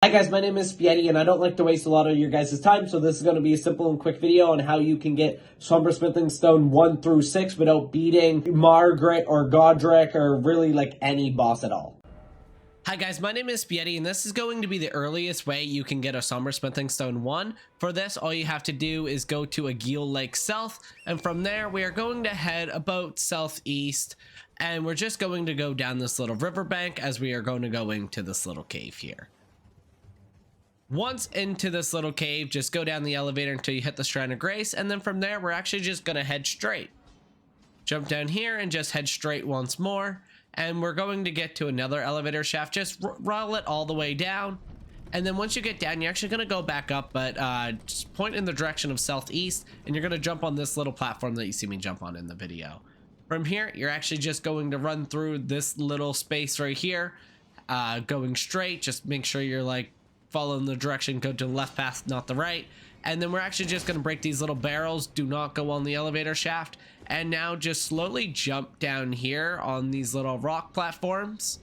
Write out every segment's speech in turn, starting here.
Hi guys, my name is Spaghetti and I don't like to waste a lot of your guys' time, so this is going to be a simple and quick video on how you can get Somber Smithing Stone 1 through 6 without beating Margret or Godric or really like any boss at all. Hi guys, my name is Spaghetti and this is going to be the earliest way you can get a Somber Smithing Stone 1. For this, all you have to do is go to Aguil Lake South, and from there we are going to head about southeast, and we're just going to go down this little riverbank as we are going to go into this little cave here. Once into this little cave, just go down the elevator until you hit the Shrine of Grace, and then from there, we're actually just going to head straight. Jump down here and just head straight once more, and we're going to get to another elevator shaft. Just roll it all the way down, and then once you get down, you're actually going to go back up, but just point in the direction of southeast, and you're going to jump on this little platform that you see me jump on in the video. From here, you're actually just going to run through this little space right here, going straight. Just make sure you're like following the direction, go to the left path, not the right. And then we're actually just going to break these little barrels. Do not go on the elevator shaft. And now just slowly jump down here on these little rock platforms.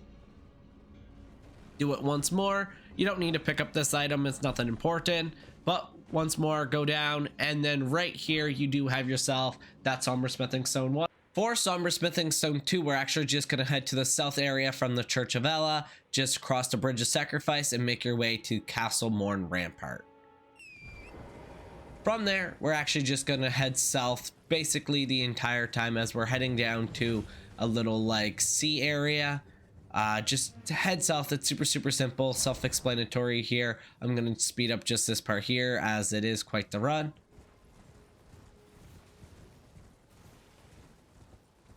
Do it once more. You don't need to pick up this item, it's nothing important. But once more, go down, and then right here you do have yourself that Somber Smithing Stone 1. For Somber Smithing Stone 2, we're actually just going to head to the south area from the Church of Ella, just cross the Bridge of Sacrifice and make your way to Castle Morn Rampart. From there, we're actually just going to head south basically the entire time as we're heading down to a little like sea area. Just head south. It's super simple, self-explanatory here. I'm going to speed up just this part here as it is quite the run.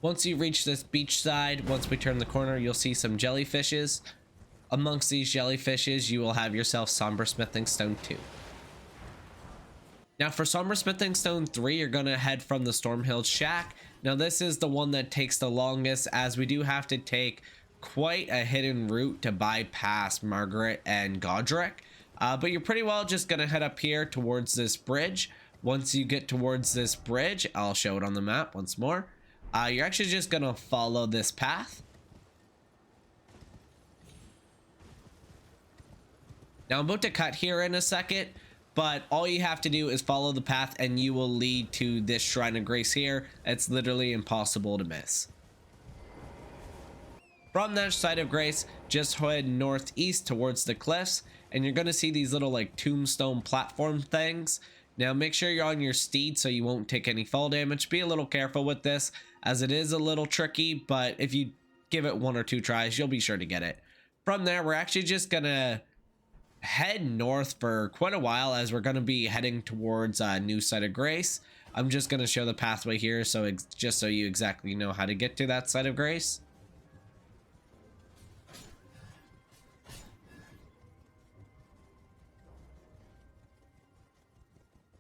Once you reach this beach side, once we turn the corner, you'll see some jellyfishes. Amongst these jellyfishes, you will have yourself Somber Smithing Stone 2. Now for Somber Smithing Stone 3, you're going to head from the Stormhill Shack. Now this is the one that takes the longest, as we do have to take quite a hidden route to bypass Margret and Godric. But you're pretty well just going to head up here towards this bridge. Once you get towards this bridge, I'll show it on the map once more. You're actually just going to follow this path. Now I'm about to cut here in a second, but all you have to do is follow the path and you will lead to this Shrine of Grace here. It's literally impossible to miss. From that side of Grace, just head northeast towards the cliffs, and you're going to see these little like tombstone platform things. Now make sure you're on your steed so you won't take any fall damage. Be a little careful with this as it is a little tricky, but if you give it 1 or 2 tries, you'll be sure to get it. From there, we're actually just going to head north for quite a while as we're going to be heading towards new side of Grace. I'm just going to show the pathway here so just so you exactly know how to get to that side of Grace.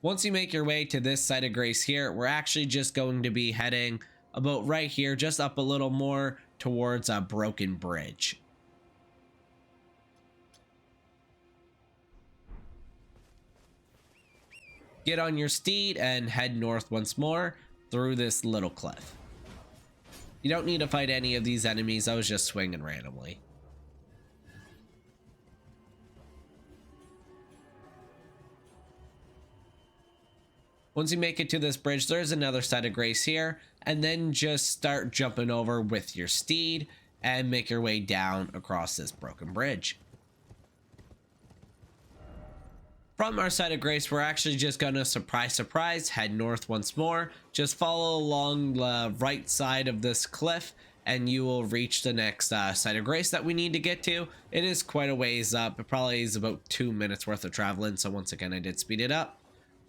Once you make your way to this side of Grace here, we're actually just going to be heading about right here, just up a little more towards a broken bridge. Get on your steed and head north once more through this little cliff. You don't need to fight any of these enemies. I was just swinging randomly. Once you make it to this bridge, there's another side of Grace here, and then just start jumping over with your steed and make your way down across this broken bridge. From our side of Grace, we're actually just going to surprise, head north once more. Just follow along the right side of this cliff, and you will reach the next side of Grace that we need to get to. It is quite a ways up. It probably is about 2 minutes worth of traveling, so once again, I did speed it up.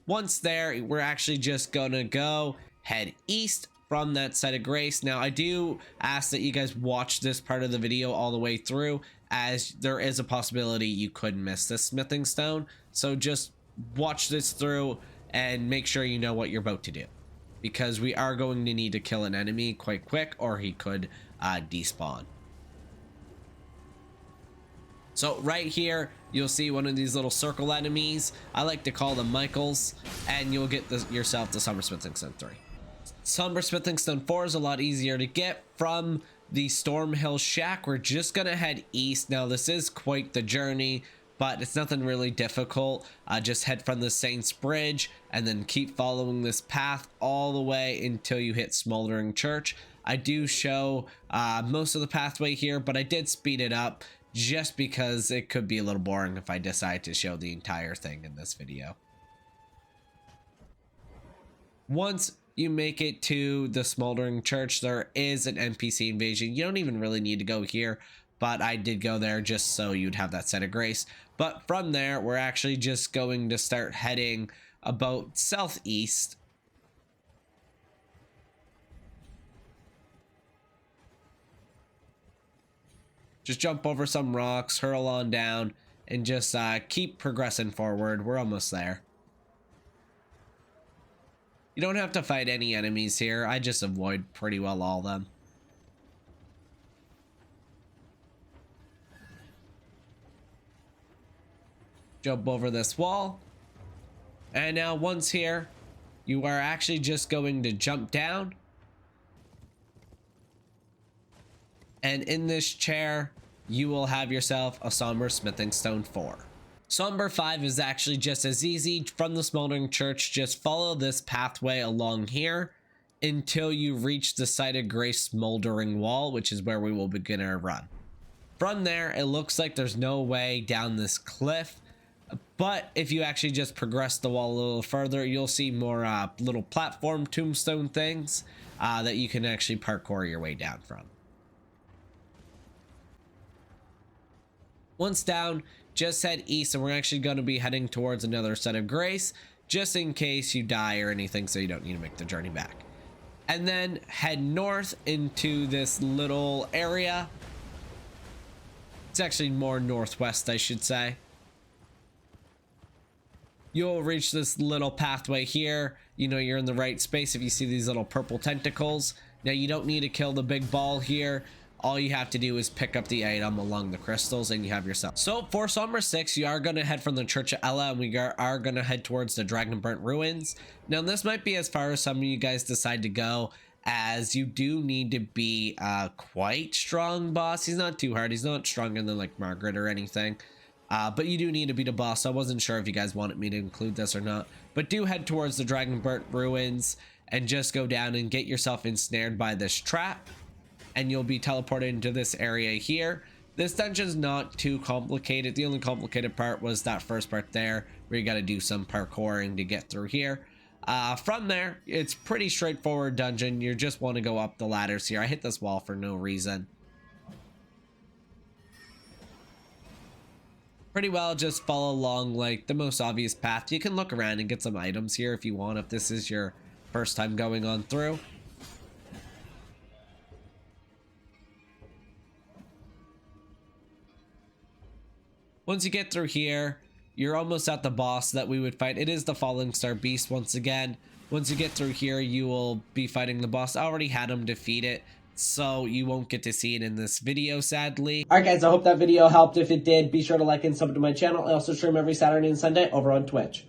Once there, we're actually just gonna go head east from that side of Grace. Now I do ask that you guys watch this part of the video all the way through, as there is a possibility you could miss this smithing stone. So just watch this through and make sure you know what you're about to do, because we are going to need to kill an enemy quite quick or he could despawn. So right here, you'll see one of these little circle enemies. I like to call them Michaels, and you'll get yourself the Somber Smithing Stone 3. Somber Smithing Stone 4 is a lot easier to get. From the Stormhill Shack, we're just gonna head east. Now this is quite the journey, but it's nothing really difficult. Just head from the Saints Bridge and then keep following this path all the way until you hit Smoldering Church. I do show most of the pathway here, but I did speed it up just because it could be a little boring if I decide to show the entire thing in this video. Once you make it to the Smoldering Church, there is an NPC invasion. You don't even really need to go here, but I did go there just so you'd have that set of grace. But from there, we're actually just going to start heading about southeast. Just jump over some rocks, hurl on down, and just keep progressing forward. We're almost there. You don't have to fight any enemies here. I just avoid pretty well all of them. Jump over this wall. And now once here, you are actually just going to jump down. And in this chair, you will have yourself a Somber Smithing Stone 4. Somber 5 is actually just as easy. From the Smoldering Church, just follow this pathway along here until you reach the Site of Grace Smoldering Wall, which is where we will begin our run. From there, it looks like there's no way down this cliff, but if you actually just progress the wall a little further, you'll see more little platform tombstone things that you can actually parkour your way down from. Once down, just head east, and we're actually going to be heading towards another set of grace, just in case you die or anything, so you don't need to make the journey back. And then head north into this little area. It's actually more northwest, I should say. You'll reach this little pathway here. You know you're in the right space if you see these little purple tentacles. Now you don't need to kill the big ball here. All you have to do is pick up the item along the crystals and you have yourself. So for Somber 6, you are going to head from the Church of Ella, and we are going to head towards the Dragon Burnt Ruins. Now this might be as far as some of you guys decide to go, as you do need to be a quite strong boss. He's not too hard. He's not stronger than like Margret or anything. But you do need to beat a boss. So I wasn't sure if you guys wanted me to include this or not. But do head towards the Dragon Burnt Ruins and just go down and get yourself ensnared by this trap. And you'll be teleported into this area here. This dungeon's not too complicated. The only complicated part was that first part there, where you got to do some parkouring to get through here. From there, it's pretty straightforward dungeon. You just want to go up the ladders here. I hit this wall for no reason. Pretty well just follow along like the most obvious path. You can look around and get some items here if you want, if this is your first time going on through. Once you get through here, you're almost at the boss that we would fight. It is the Falling Star Beast once again. Once you get through here, you will be fighting the boss. I already had him defeat it, so you won't get to see it in this video, sadly. Alright guys, I hope that video helped. If it did, be sure to like and sub to my channel. I also stream every Saturday and Sunday over on Twitch.